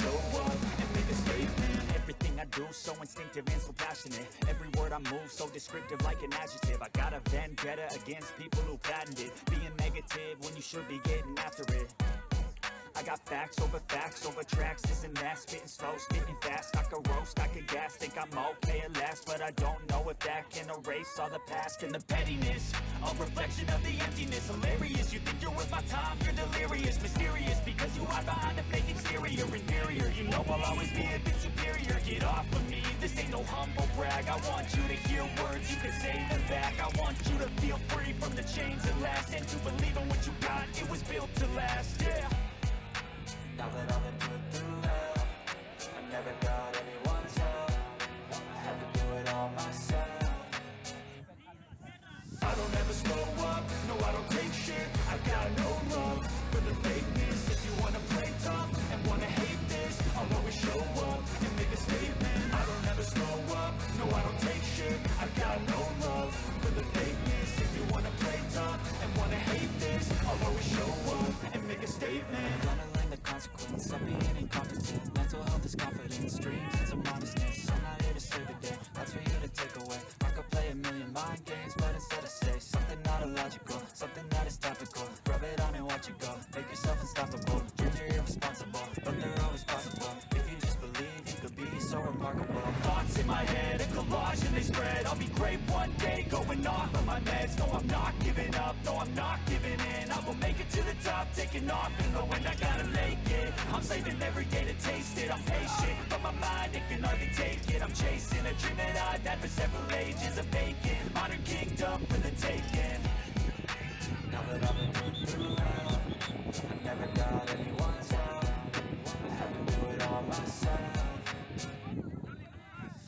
show up and make a statement. Everything I do so instinctive and so passionate. Every word I move so descriptive like an adjective. I got a vendetta against people who patented being negative when you should be getting after it. I got facts over tracks, this and that. Spitting slow, spitting fast, I could roast, I could gas. Think I'm okay at last, but I don't know if that can erase all the past and the pettiness. A reflection of the emptiness. Hilarious, you think you're worth my time, you're delirious. Mysterious, because you hide behind a fake exterior. Inferior, you know I'll always be a bit superior. Get off of me, this ain't no humble brag. I want you to hear words, you can say them back. I want you to feel free from the chains that last, and to believe in what you got, it was built to last, yeah. Now that I've been put through hell, I never got anyone's help. I had to do it all myself. I don't ever slow up, no I don't take shit. I got no love for the fakeness. If you wanna play tough and wanna hate this, I'll always show up and make a statement. I don't ever slow up, no I don't take shit. I got no love for the fakeness. If you wanna play tough and wanna hate this, I'll always show up and make a statement. The consequence of being incompetent. Mental health is confidence, dreams and some honestness. I'm not here to save the day, that's for you to take away. I could play a million mind games, but instead I say something not illogical, something that is topical. Rub it on and watch it go, make yourself unstoppable. Dreams are irresponsible, but they're always possible. If you just believe, you could be so remarkable. Thoughts in my head, a collage and they spread. I'll be great one day, going off of my meds. No, I'm not giving up, no, I'm not giving in. I will make it to the top, taking off and knowing I gotta make it. I'm saving every day to taste it. I'm patient, but my mind, it can hardly take it. I'm chasing a dream that I've had for several ages. A vacant, modern kingdom for the taking. Now that I've been put through hell, I never got anyone's help. I had to do it all myself.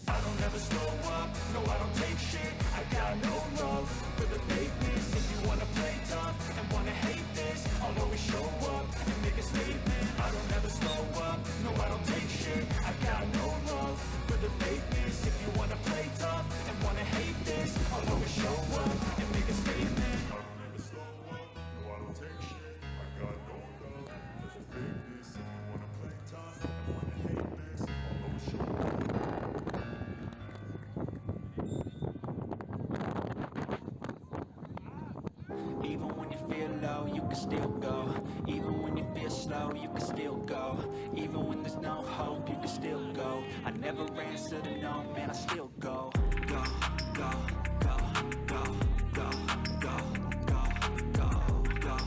I don't ever slow up, no I don't take shit. I got no love for the fakeness. If you wanna play tough and wanna hate this, I'll always show up and make a statement. I don't ever slow up, no I don't take shit. I got no love for the fakeness. If you wanna play tough and wanna hate this, I'll always show up and make a statement. I don't ever slow up, no I don't take shit. I got no love for the fakeness. If you wanna play tough and wanna hate this, I'll always show up. Even when you feel low, you can still go. Even when you feel slow, you can still go. Even when there's no hope, you can still go. I never answer to no, man, I still go. Go, go, go, go, go, go, go, go, go,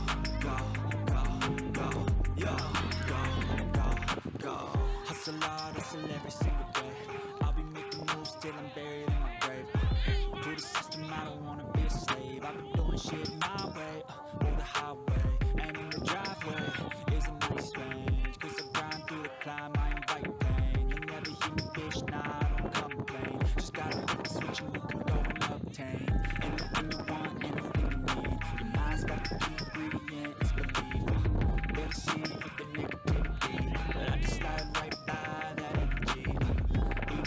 go, go, go, yo, go, go, go. Hustle hard, hustle every single day. I'll be making moves till I'm buried in my grave. To the system, I don't wanna be a slave. I've been doing shit my way, or the highway. And in the driveway is a nice range. Cause I grind through the climb, I invite pain. You'll never hear me, bitch, nah, I don't complain. Just gotta hit the switch and you can go and obtain anything you want, anything you need. Your mind's got the key ingredient, it's belief. They'll see with the negativity, but I just slide right by that energy. Even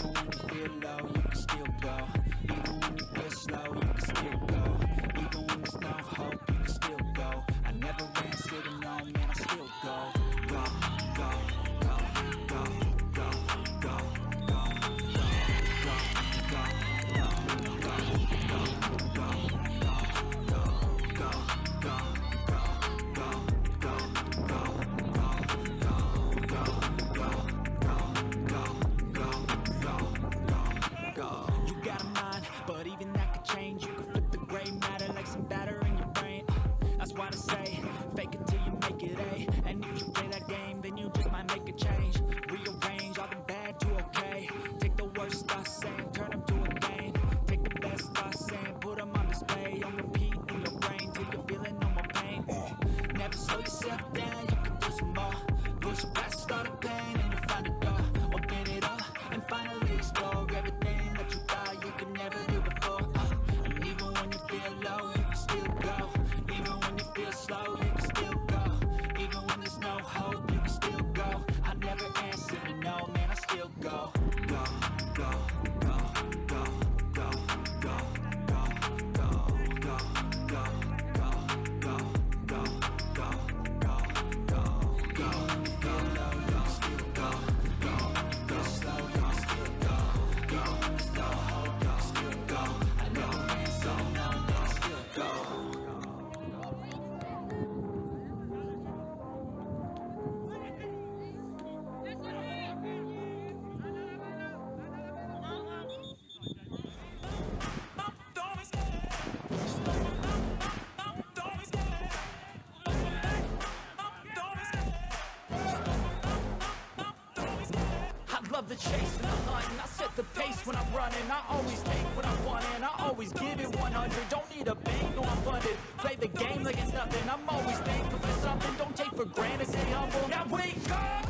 the chase and the hunt, and I set the pace when I'm running. I always take what I want and I always give it 100. Don't need a bank, no I'm funded. Play the game like it's nothing. I'm always thankful for something. Don't take for granted, stay humble. Now wake up,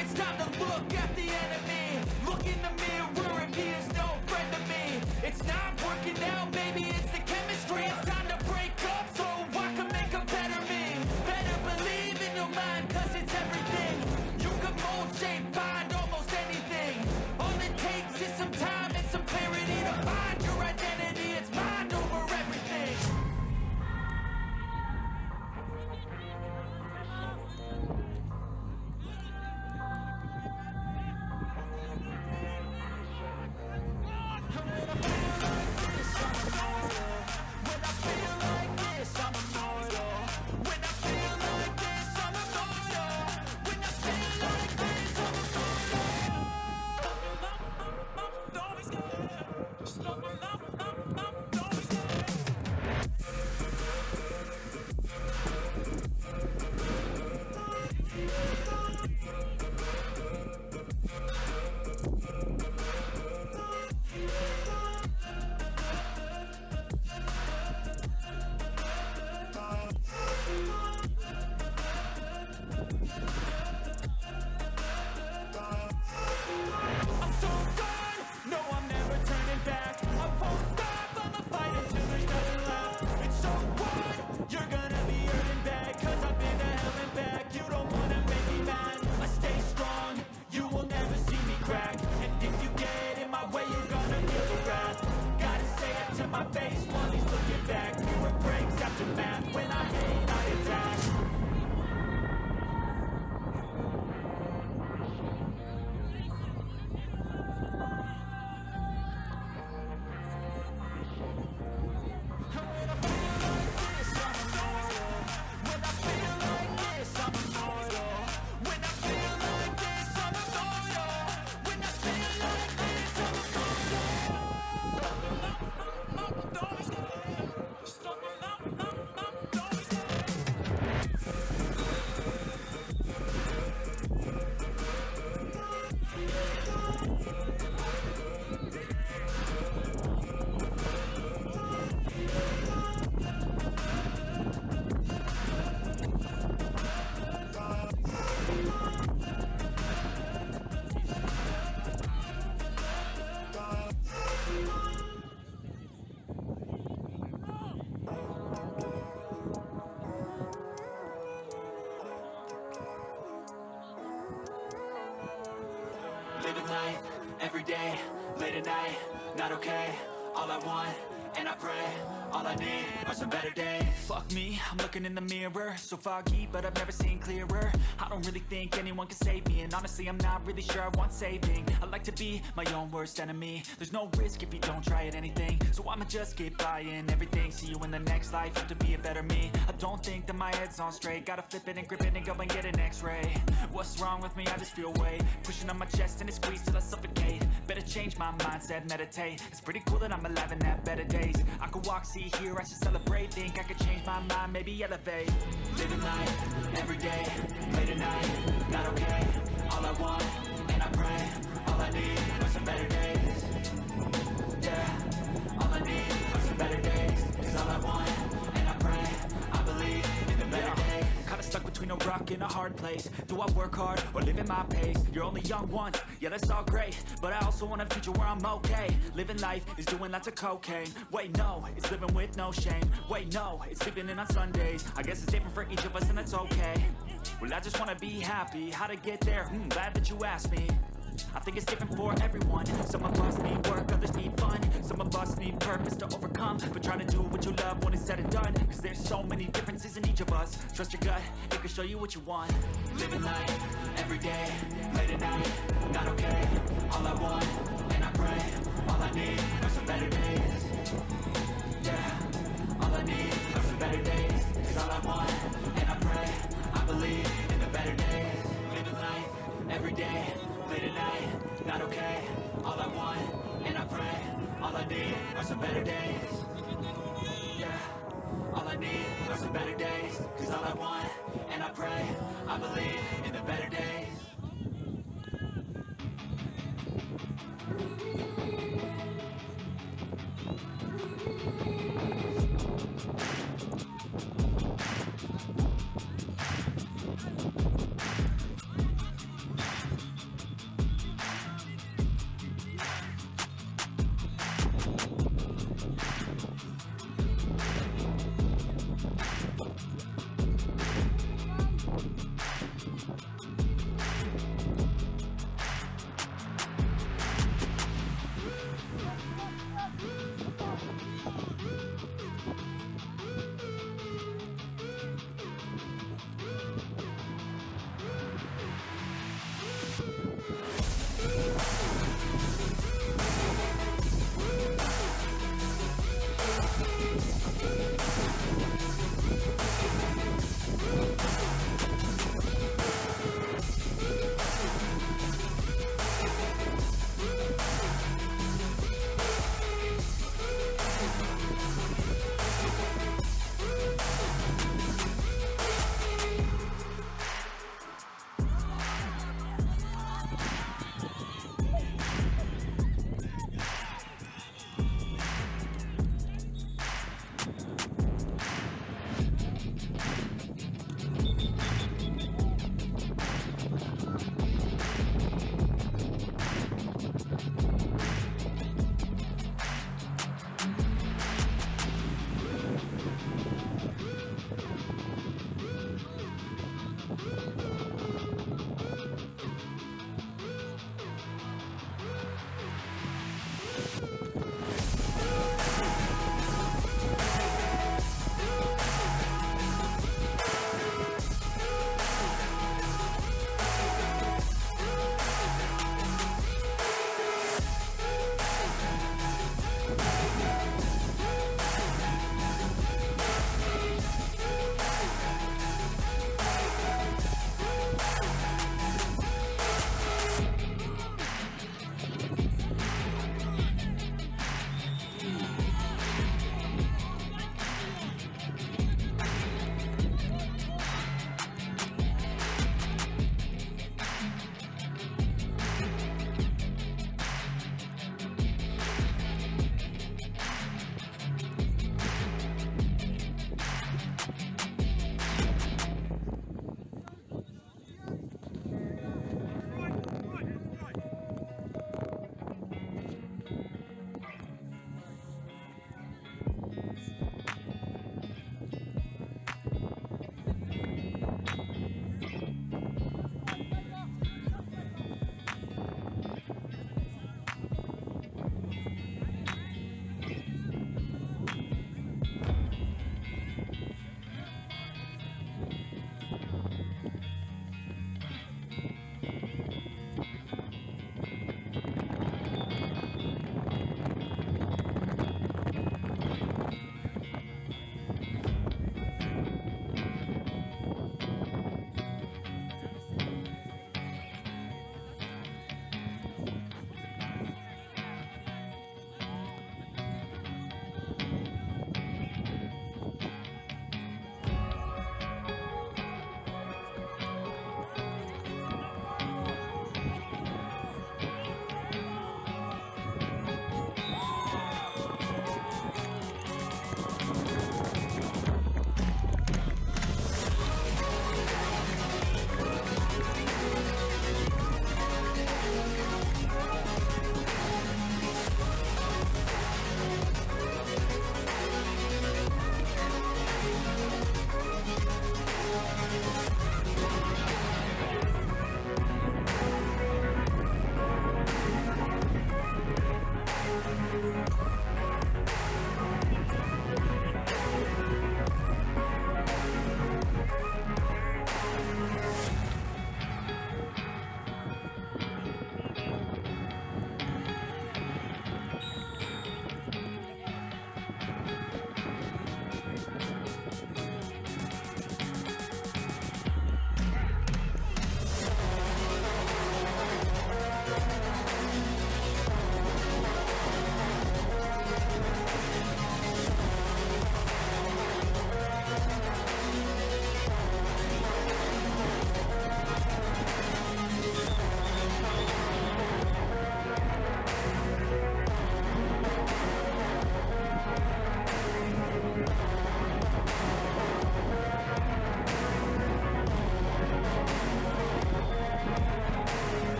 it's time to look at the enemy. Look in the mirror if he is no friend to me. It's not working out, maybe it's the chemistry. It's time to break up so I can make a better me. Better believe in your mind, cause it's everything. You can mold, shape, find almost anything. All it takes is some time and some clarity to find your identity. It's mind over everything. Living life, every day, late at night, not okay. All I want, and I pray, all I need are some better days. Fuck me, I'm looking in the mirror, so foggy, but I've never seen clearer. I don't really think anyone can save me, and honestly I'm not really sure I want saving. I like to be my own worst enemy. There's no risk if you don't try at anything, so I'ma just keep buying everything. See you in the next life, have to be a better me. I don't think that my head's on straight, gotta flip it and grip it and go and get an x-ray. What's wrong with me? I just feel weight pushing on my chest and it squeezes till I suffocate. Better change my mindset, meditate. It's pretty cool that I'm alive and have better days. I could walk, see, hear, I should celebrate. Think I could change my mind, maybe elevate. Living life, every day, late at night, not okay. All I want, and I pray, all I need are some better days. Yeah, all I need are some better days. Cause all I want, and I pray, I believe in the better days. Kinda stuck between a rock and a hard place. Do I work hard or live at my pace? You're only young once, yeah that's all great, but I also want a future where I'm okay. Living life is doing lots of cocaine. Wait no, it's living with no shame. Wait no, it's sleeping in on Sundays. I guess it's different for each of us and that's okay. Well I just wanna be happy, how to get there? Glad that you asked me. I think it's different for everyone. Some of us need work, others need fun. Some of us need purpose to overcome, but try to do what you love when it's said and done. Cause there's so many differences in each of us. Trust your gut, it can show you what you want. Living life, every day, late at night, not okay. All I want, and I pray, all I need are some better days. Yeah, all I need are some better days. Cause all I want, and I pray, I believe in the better days. Living life, every day, late at night, not okay. All I want, and I pray, all I need are some better days. Yeah, all I need are some better days. Cause all I want, and I pray, I believe in the better days.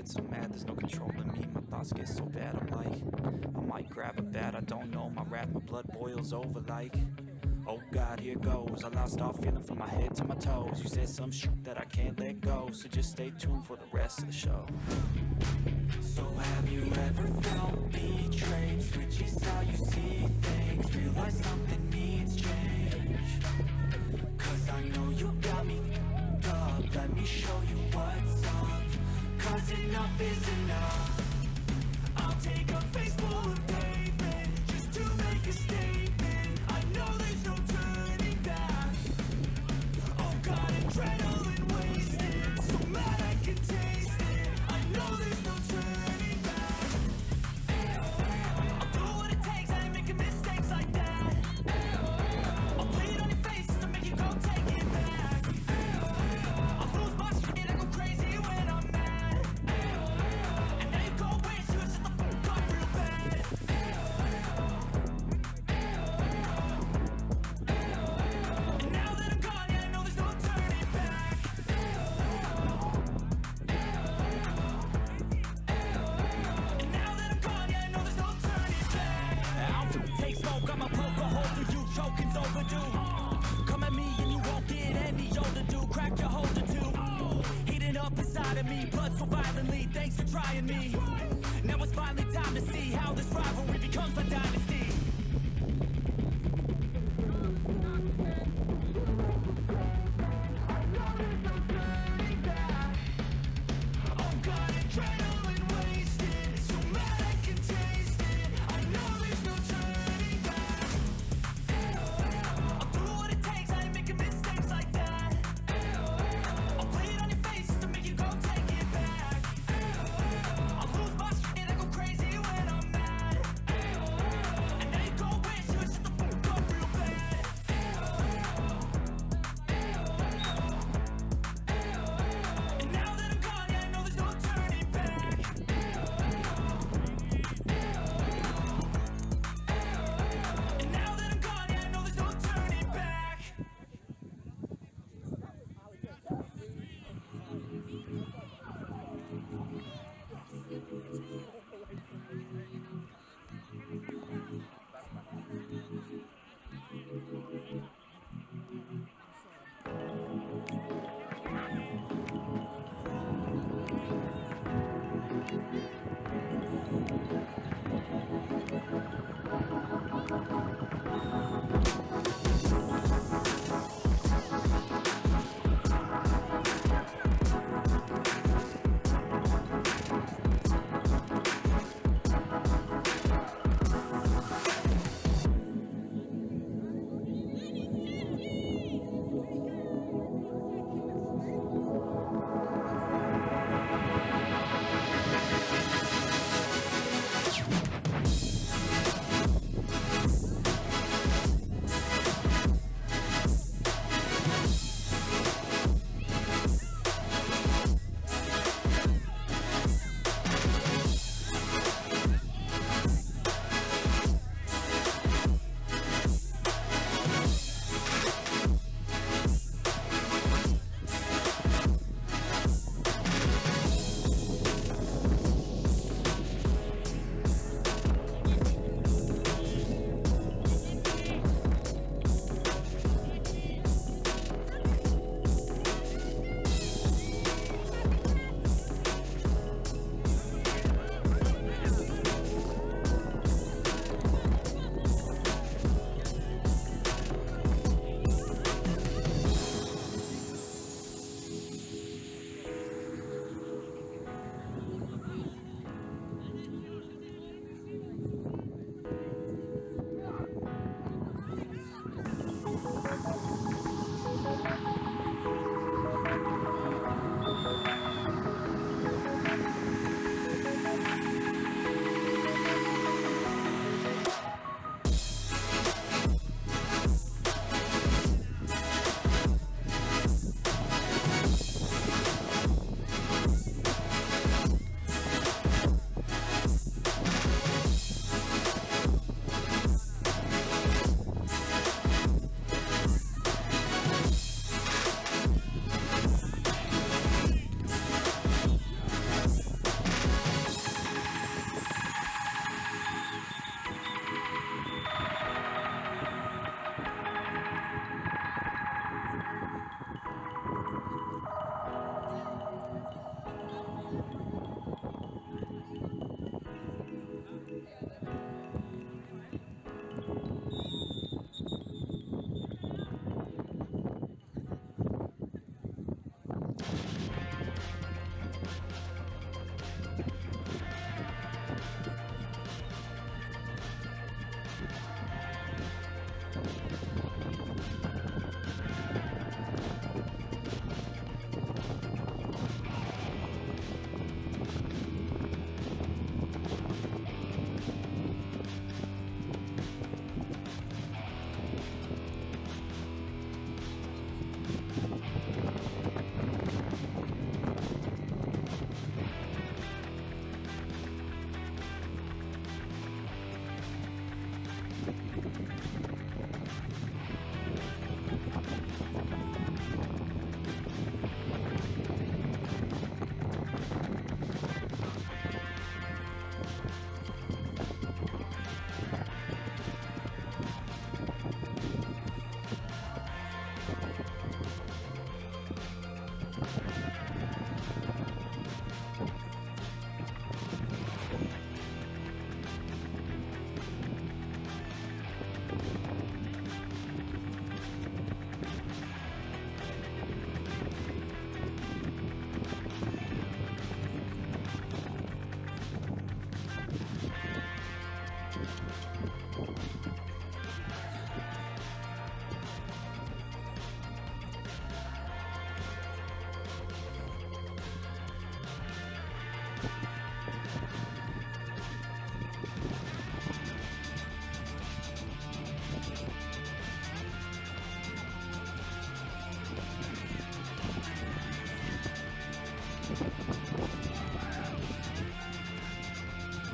get so mad, there's no controlling me. My thoughts get so bad, I'm like, I might grab a bat, I don't know. My wrath, my blood boils over like, oh God, here goes. I lost all feeling from my head to my toes. You said some shit that I can't let go, so just stay tuned for the rest of the show. So have you ever felt betrayed? Switches how you see things, realize something needs change. Cause I know you got me f***ed up. Let me show you what's up. Cause enough is enough. I'll take a face full of pavement just to make a statement. I know there's no turning back. Oh God, adrenaline wasted, so mad I can taste it. I know there's no turning back. I'll do what it takes, I ain't making mistakes like that. I'll bleed on your face to make you go take it back. I'll lose my shit, I go crazy when I'm mad. And now you go wish you would shut the fuck up real bad. And now that I'm gone, yeah, I know there's no turning back. And now that I'm gone, yeah, I know there's no turning back. I'll take smoke, I'ma poke a hole through you, choking's overdue. Come at me and you won't get any older, dude. Crack your holder too. Heating up inside of me, blood so violently. Thanks for trying me. Now it's finally time to see how this rivalry becomes a dynasty. Oh God, adrenaline wasted, so mad I can taste it. I know there's no turning back. I'll do what it takes, I ain't making mistakes like that. I'll bleed on your face to make you go take it back. I'll lose my shit, I go crazy when I'm mad. And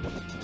go.